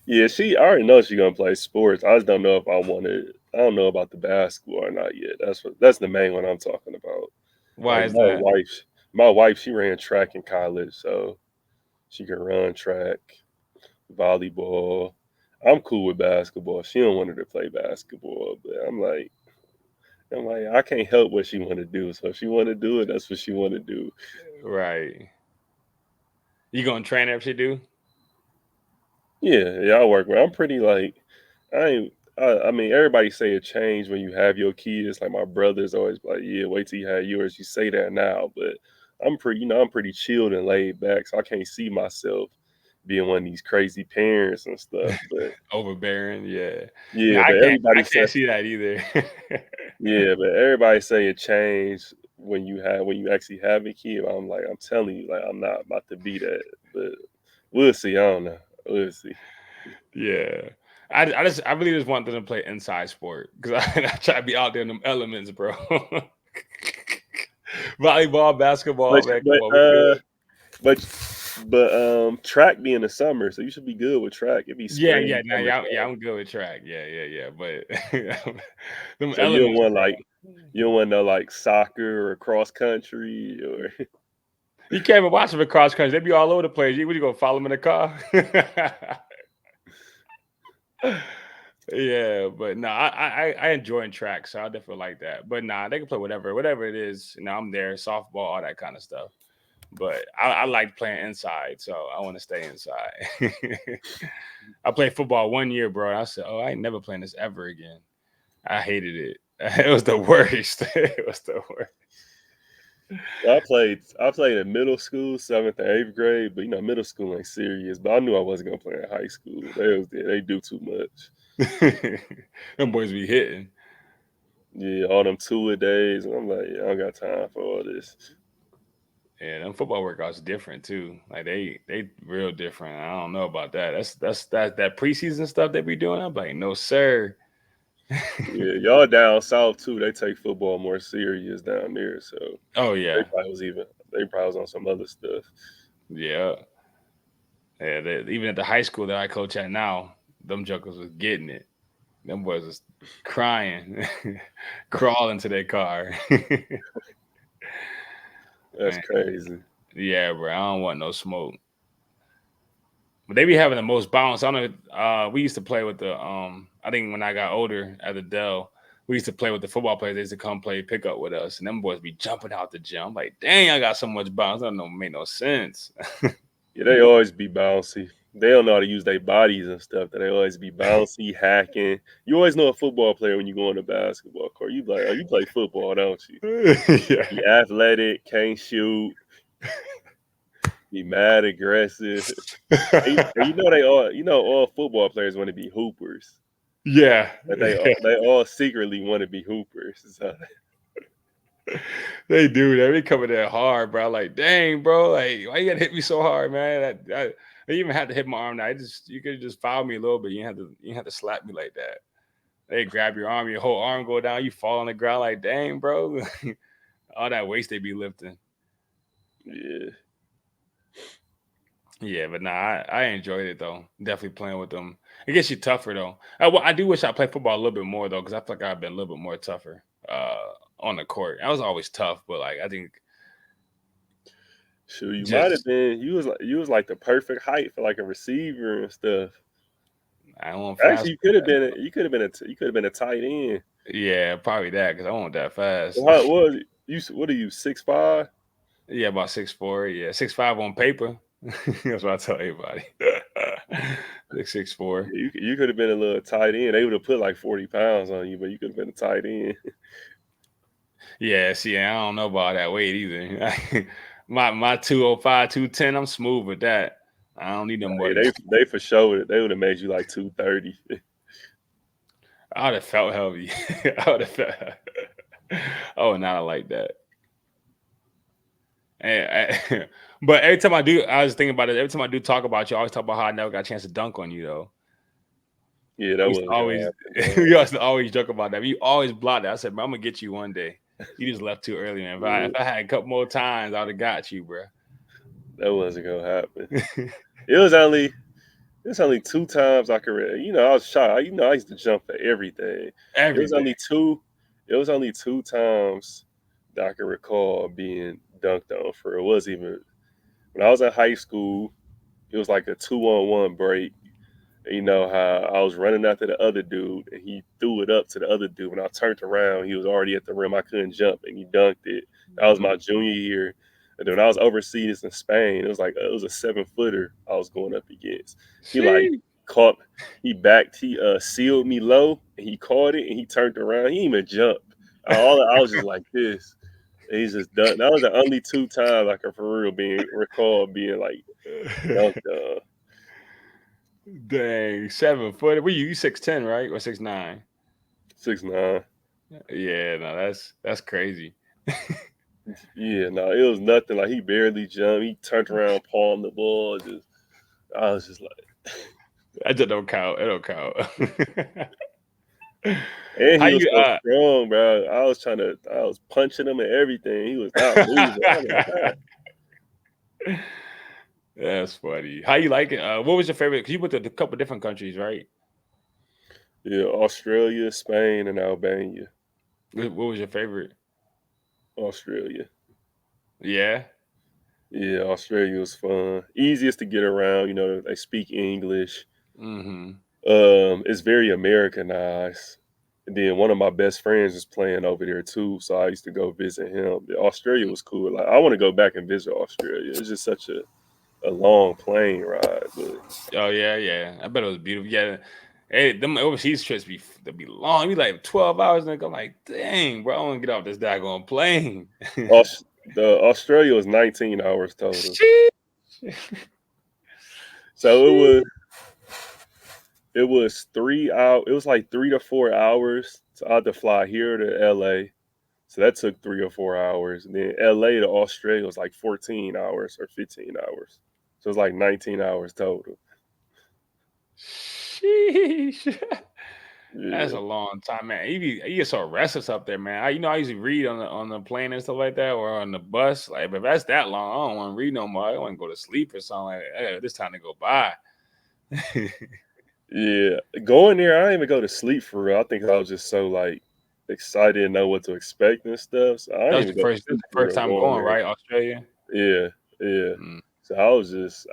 Yeah, I already know she's gonna play sports. I just don't know if I want to. I don't know about the basketball or not yet. That's the main one I'm talking about. Why Like is that? my wife, she ran track in college, so she can run track, volleyball. I'm cool with basketball. She don't want her to play basketball, but I'm like, I can't help what she want to do. So if she want to do it, that's what she want to do. Right. You gonna train her if she do? Yeah, I work with. I'm pretty like, I ain't. I mean, everybody say it changed when you have your kids. Like my brother's always like, yeah, wait till you have yours. You say that now, but I'm pretty chilled and laid back, so I can't see myself being one of these crazy parents and stuff. But Overbearing, yeah. yeah, Yeah, but I can't see that either. but everybody say it changed when you actually have a kid. I'm telling you, like I'm not about to be that, but we'll see. I don't know. We'll see. Yeah. I really just want them to play inside sport because I try to be out there in them elements, bro. Volleyball, basketball, But man. Come but on, we good. track be in the summer, so you should be good with track. It'd be Yeah, spring, yeah, no, summertime. yeah, I'm good with track. Yeah. But them So elements, bro. you don't want no like soccer or cross country or You can't even watch them in cross country. They be all over the place. You gonna follow them in the car? Yeah, but no, I enjoy track, so I definitely like that. But nah, they can play whatever it is. I'm there, softball, all that kind of stuff. But I like playing inside, so I want to stay inside. I played football 1 year, bro. And I said, "Oh, I ain't never playing this ever again." I hated it. It was the worst. It was the worst. I played in middle school, 7th and 8th grade, but middle school ain't serious. But I knew I wasn't gonna play in high school. They do too much. Them boys be hitting. Yeah, all them 2-a-days. And I'm like, yeah, I don't got time for all this. Yeah, them football workouts different too. Like they real different. I don't know about that. That preseason stuff they be doing. I'm like, no sir. Yeah, y'all down south too. They take football more serious down there. So Oh they yeah, probably was on some other stuff. yeah. Even at the high school that I coach at now, them jokers was getting it. Them boys was crying, crawling to their car. That's Man, crazy. yeah, bro. I don't want no smoke. But they be having the most bounce. I don't know. We used to play with the I think when I got older at the Dell, we used to play with the football players. They used to come play pickup with us, and them boys be jumping out the gym. I'm like, dang, I got so much bounce. I don't know, make no sense. Yeah, they always be bouncy. They don't know how to use their bodies and stuff. That they always be bouncy, hacking. You always know a football player when you go on a basketball court. You be like, oh, you play football, don't you? Yeah. Be athletic, can't shoot, be mad aggressive. And all football players want to be hoopers. Yeah. But they all secretly want to be hoopers. So, They do that. They coming there hard, bro. Like, dang, bro. Like, why you gotta hit me so hard, man? I even had to hit my arm. Now, you could just foul me a little bit. You didn't have to slap me like that. They grab your arm, your whole arm go down. You fall on the ground. Like, dang, bro. All that weight they be lifting. yeah. Yeah, but nah, I enjoyed it though. Definitely playing with them. It gets you tougher though. I do wish I played football a little bit more though, because I feel like I've been a little bit more tougher. on the court. That was always tough, but like I think Shoot, you might have just been. You was like the perfect height for like a receiver and stuff. I don't want Actually, fast. you could have been. You could have been a tight end. Yeah, probably that because I want that fast. Well, how was you? What are you 6'5"? Yeah, about 6'4". Yeah, 6'5" on paper. That's what I tell everybody. Like 6'4". You could have been a little tight end. They would have put like 40 pounds on you, but you could have been a tight end. Yeah, see, I don't know about that weight either. my 205, 210, I'm smooth with that. I don't need them Yeah, buddies. they for sure they would have made you like 230. I would have felt heavy. I would have felt. I would not like that. But every time I do, I was thinking about it. Every time I do talk about you, I always talk about how I never got a chance to dunk on you, though. Yeah, that We was used to always, happen. we used to always joke about that. You always blocked that. I said, "Man, I'm gonna get you one day." You just left too early, man. If I had a couple more times, I'd have got you, bro. That wasn't gonna happen. It was only 2 times I could. I was shy. I used to jump for everything. It was Everything. only two. It was only 2 times that I can recall being dunked on. For it was even when I was in high school. It was like a 2-on-1 break. And you know how I was running after the other dude, and he threw it up to the other dude. When I turned around, he was already at the rim. I couldn't jump, and he dunked it. That was my junior year. And then when I was overseas in Spain, it was a 7-footer I was going up against. He like Sheesh. caught, he sealed me low, and he caught it, and he turned around. He didn't even jump. I was just like this. And he's just done. That was the only 2 times I can for real recall being like dunked on. Dang, 7 foot. What you 6'10", right? Or 6'9"? 6'9". Yeah, no, that's crazy. Yeah, no, it was nothing. Like he barely jumped. He turned around, palmed the ball. I was just like, That just don't count. It don't count. and How he was you so strong, bro. I was punching him and everything. He was not moving. I was like, God. That's funny. How you like it? What was your favorite? Because you went to a couple different countries, right? Yeah, Australia, Spain, and Albania. What was your favorite? Australia. Yeah. Yeah, Australia was fun. Easiest to get around. They speak English. Mm-hmm. It's very Americanized. And then one of my best friends is playing over there too, so I used to go visit him. Australia was cool. Like I want to go back and visit Australia. It's just such a long plane ride, but Oh yeah, yeah. I bet it was beautiful. Yeah. Hey, them overseas trips they'll be long. Be like 12 hours, and I'm like, dang, bro, I want to get off this daggone plane. The Australia was 19 hours total. Sheesh. So Sheesh. it was 3 hours. It was like 3 to 4 hours. So I had to fly here to LA. So that took 3 or 4 hours. And then LA to Australia was like 14 hours or 15 hours. So it was like 19 hours total. Sheesh. That's Yeah. a long time, man. You get so restless up there, man. I usually read on the plane and stuff like that, or on the bus. Like, if that's that long, I don't want to read no more. I want to go to sleep or something. Like, hey, this time to go by. Yeah. Going there, I didn't even go to sleep for real. I think I was just so like excited and know what to expect and stuff. So I That didn't was even go to this sleep the for first real time going going, there. right? Australia. Yeah, yeah. Mm. So I was just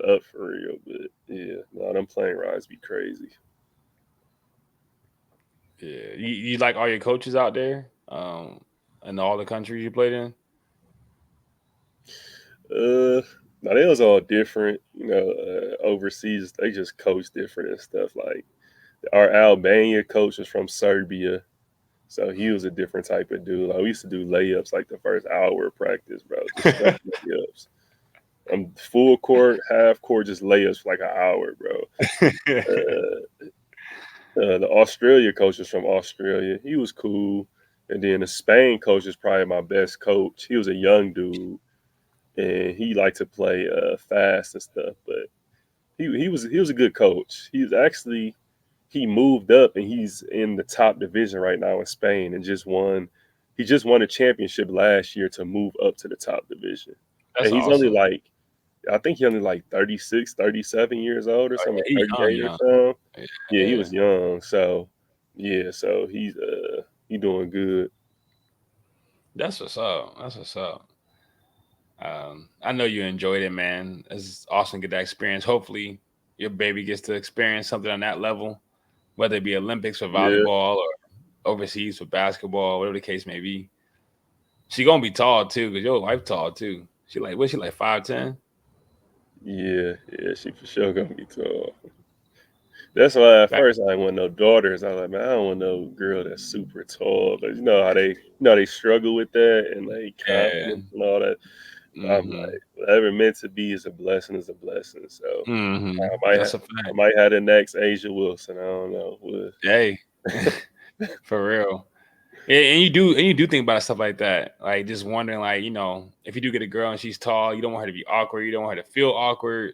up for real, but yeah, no, them plane rides be crazy. Yeah, you like all your coaches out there, in all the countries you played in. Now they was all different, overseas they just coach different and stuff. Like our Albania coach was from Serbia, so he was a different type of dude. Like we used to do layups like the first hour of practice, bro. Just straight layups. Full court, half court, just layups for like an hour, bro. The Australia coach was from Australia. He was cool. And then the Spain coach is probably my best coach. He was a young dude, and he liked to play fast and stuff. But he was a good coach. He moved up, and he's in the top division right now in Spain, and just won. He just won a championship last year to move up to the top division. That's And he's only awesome. like, I think he only like 36, 37 years old or Oh, something, yeah, he 38 or young. something. Yeah, he Yeah. was young. So yeah, so he doing good. That's what's up. That's what's up. I know you enjoyed it, man. It's awesome to get that experience. Hopefully, your baby gets to experience something on that level, whether it be Olympics for Yeah, volleyball or overseas for basketball, whatever the case may be. She gonna be tall too, cause your wife tall too. She like what? She like 5'10"? yeah. She for sure gonna be tall. That's why at Like, first I didn't want no daughters. I was like, man, I don't want no girl that's super tall. But you know how they struggle with that and like yeah. confidence and all that. I'm Mm-hmm. like, whatever meant to be is a blessing is a blessing. So Mm-hmm. I might That's have a I fact. might have the next Asia Wilson. I don't know. Hey, for real. And you do think about stuff like that, like just wondering, like if you do get a girl and she's tall, you don't want her to be awkward, you don't want her to feel awkward.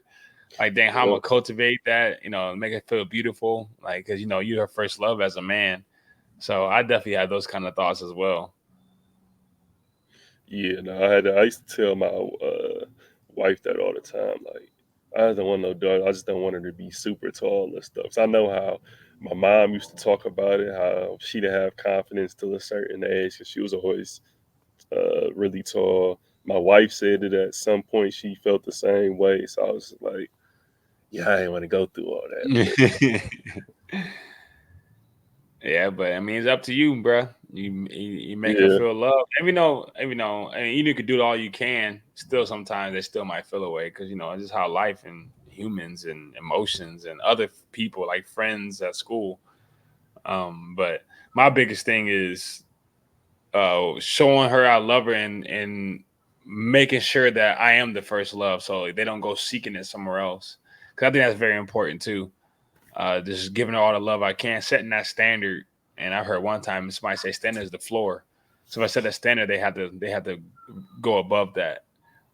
Like, dang, how I'm Yeah, gonna cultivate that, make it feel beautiful, like because you're her first love as a man. So I definitely had those kind of thoughts as well. yeah. No, I used to tell my wife that all the time. Like, I don't want no daughter. I just don't want her to be super tall and stuff. So I know how my mom used to talk about it, how she didn't have confidence till a certain age because she was always really tall. My wife said that at some point she felt the same way. So I was like, yeah, I didn't want to go through all that. But Yeah, but I mean, it's up to you, bruh. You make her yeah, feel love. Every know, and even you could do all you can. Still, sometimes they still might feel away because it's just how life and humans and emotions and other people, like friends at school. But my biggest thing is showing her I love her and making sure that I am the first love, so they don't go seeking it somewhere else. Because I think that's very important too. Just giving her all the love I can, setting that standard. And I heard one time somebody say standard is the floor. So if I set a standard, they have to go above that.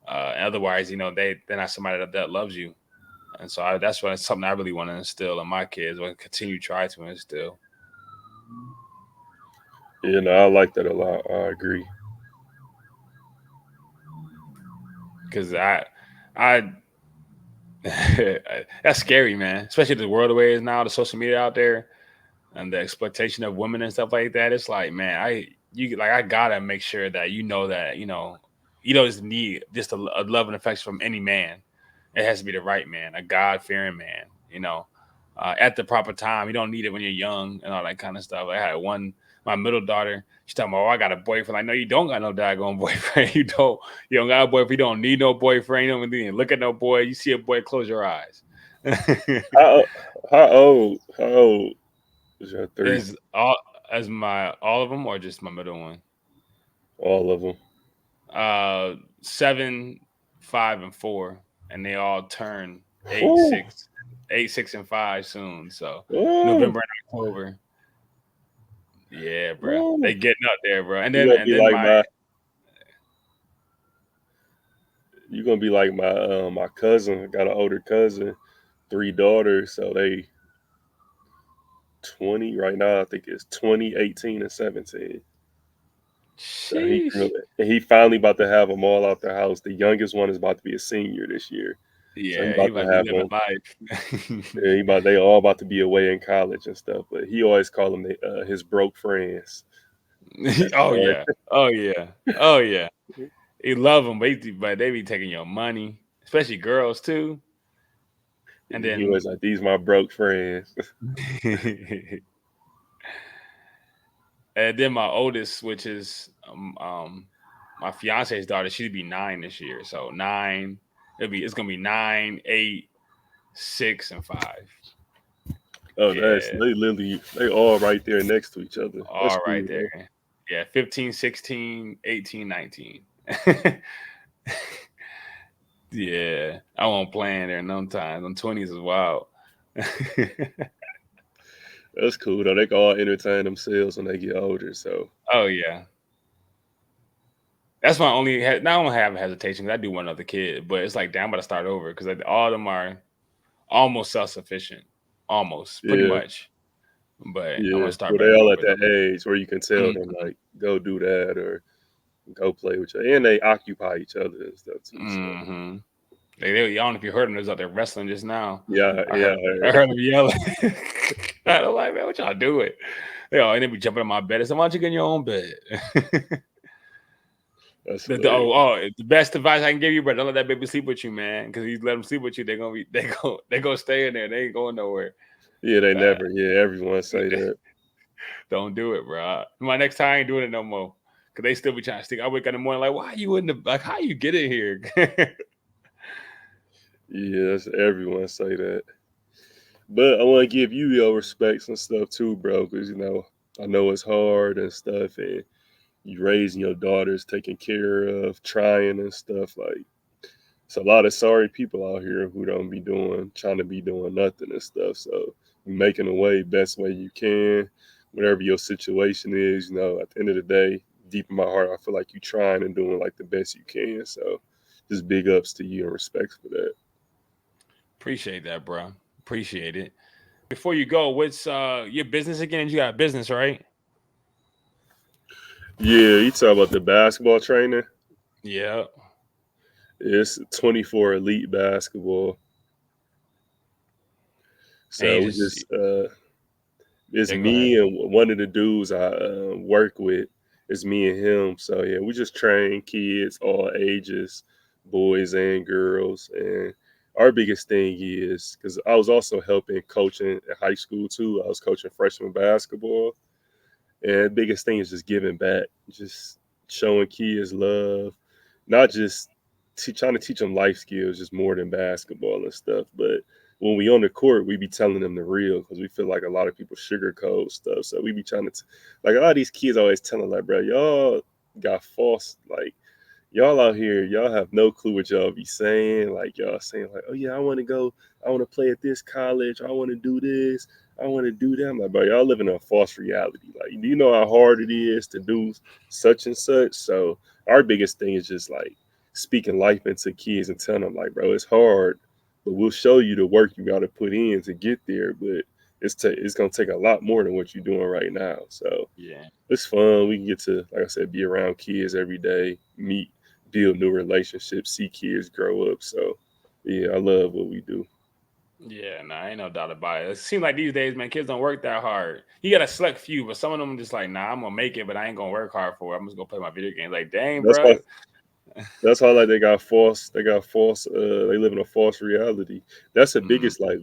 Otherwise, they're not somebody that loves you. And so that's what something I really want to instill in my kids. I continue to try to instill. I like that a lot. I agree. Because I that's scary, man. Especially the world the way it is now, the social media out there and the exploitation of women and stuff like that. It's like, man, I gotta make sure that that you don't just need just a love and affection from any man. It has to be the right man, a God fearing man. At the proper time. You don't need it when you're young and all that kind of stuff. I had my middle daughter. She's talking about, oh, I got a boyfriend. Like, no, you don't got no daggone boyfriend. You don't. You don't got a boyfriend. You don't need no boyfriend. You don't even look at no boy. You see a boy, close your eyes. How how old is your three? Is all as my all of them or just my middle one? All of them. 7, 5, and 4, and they all turn 8, Whew, 6, 8, 6, and 5 soon. So whew, November and October. Yeah, bro. whew. They getting up there, bro. And You then gonna and be then like my my you gonna be like my cousin. I got an older cousin, three daughters, so they 20 right now. I think it's 20, 18, and 17. So he grew sheesh. up, and he finally about to have them all out the house. The youngest one is about to be a senior this year, so he Yeah, he about to about to be have living them. life. Yeah, they all about to be away in college and stuff. But he always call them his broke friends. That's Oh hard. yeah. Oh yeah. Oh yeah. He love them, but they be taking your money, especially girls too. And He then was like, "These my broke friends." and then my oldest, which is my fiance's daughter, she'd be 9 this year. So 9, it's gonna be 9, 8, 6, and 5. Oh, Yeah, they literally they all right there next to each other. That's all right cool, there. though. Yeah, 15, 16, 18, 19. Yeah, I won't plan there no time. Them 20s is wild. That's cool though. They can all entertain themselves when they get older. So Oh yeah, that's my only. Now I don't have a hesitation because I do want another kid, but it's like, damn, I'm about to start over because all of them are almost self sufficient, almost pretty yeah, much. But I'm yeah. gonna start Well, back they all at over that age where you can tell though. them like go do that or go play with you, and they occupy each other and stuff too. So Mm-hmm. I don't know if you heard them. They was out there wrestling just now. yeah, I yeah. heard, I I heard. heard them yelling. I'm like, man, what y'all doing? And they be jumping on my bed. I said, why don't you get in your own bed? That's The best advice I can give you, bro, don't let that baby sleep with you, man. Because you let them sleep with you, they gonna stay in there. They ain't going nowhere. Yeah, they never. Yeah, everyone say that. Don't do it, bro. My next time I ain't doing it no more. Cause they still be trying to stick. I wake up in the morning like, why are you in the like? How you get in here? Yes, everyone say that. But I want to give you your respects and stuff too, bro, because I know it's hard and stuff, and you raising your daughters, taking care of, trying and stuff. Like, it's a lot of sorry people out here who don't be trying to be doing nothing and stuff. So you making a way, best way you can, whatever your situation is. At the end of the day, deep in my heart, I feel like you trying and doing like the best you can. So just big ups to you and respect for that. Appreciate that, bro. Appreciate it. Before you go, what's your business again? You got a business, right? Yeah, you talk about the basketball training. Yeah. It's 24 elite basketball. So we just it's go ahead. me and one of the dudes I work with. It's me and him. So yeah, we just train kids all ages, boys and girls. And our biggest thing is because I was also helping coaching in high school too. I was coaching freshman basketball. And the biggest thing is just giving back, just showing kids love, not just trying to teach them life skills, just more than basketball and stuff. But when we on the court, we be telling them the real because we feel like a lot of people sugarcoat stuff. So we be trying to, like a lot of these kids always telling like, bro, y'all got false, like y'all out here, y'all have no clue what y'all be saying. Like y'all saying like, oh yeah, I want to play at this college. I want to do this. I want to do that. I'm like, bro, y'all living in a false reality. Like, do you know how hard it is to do such and such? So our biggest thing is just like speaking life into kids and telling them like, bro, it's hard, but we'll show you the work you got to put in to get there. But it's gonna take a lot more than what you're doing right now. So Yeah. it's fun. We can get to, like I said, be around kids every day, meet, build new relationships, see kids grow up. So yeah, I love what we do. Yeah, no, ain't no doubt about it. It seems like these days, man, kids don't work that hard. You got a select few, but some of them just like, nah, I'm gonna make it, but I ain't gonna work hard for it. I'm just gonna play my video games. Like, dang, That's bro. why like they live in a false reality. That's the biggest, like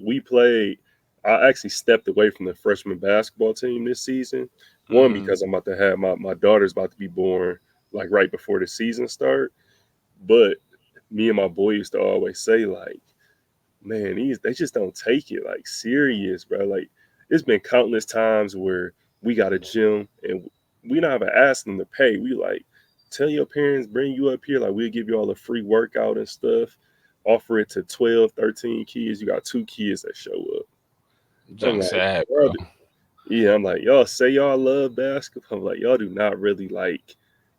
I actually stepped away from the freshman basketball team this season. One, because I'm about to have my daughter's about to be born like right before the season start. But me and my boy used to always say like, man, they just don't take it like serious, bro. Like it's been countless times where we got a gym and we not even asking them to pay. We like tell your parents bring you up here, like we'll give you all a free workout and stuff. Offer it to 12, 13 kids. You got 2 kids that show up. I'm Junk like, sad, bro. yeah, I'm like, y'all say y'all love basketball. I'm like, y'all do not really like,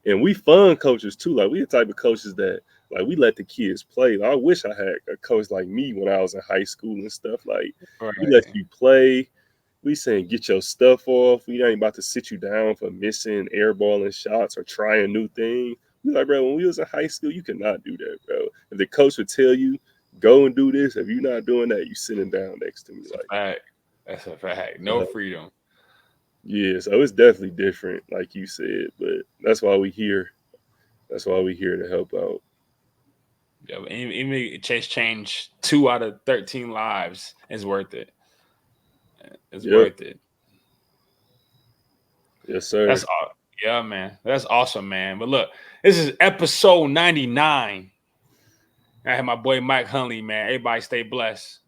and we fun coaches too. Like, we the type of coaches that, like, we let the kids play. Like, I wish I had a coach like me when I was in high school and stuff. Like, we let Right. you play. We saying, get your stuff off. We ain't about to sit you down for missing airballing shots or trying new things. We like, bro, when we was in high school, you could not do that, bro. If the coach would tell you, go and do this, if you're not doing that, you sitting down next to me. That's a Like, fact. That's a fact. No freedom. yeah, so it's definitely different, like you said, but that's why we here. That's why we here to help out. Yeah, even if Chase change 2 out of 13 lives is worth it. It's Yep. worth it. Yes, sir. That's all. Yeah, man. That's awesome, man. But look, this is episode 99. I have my boy Mike Hundley, man. Everybody stay blessed.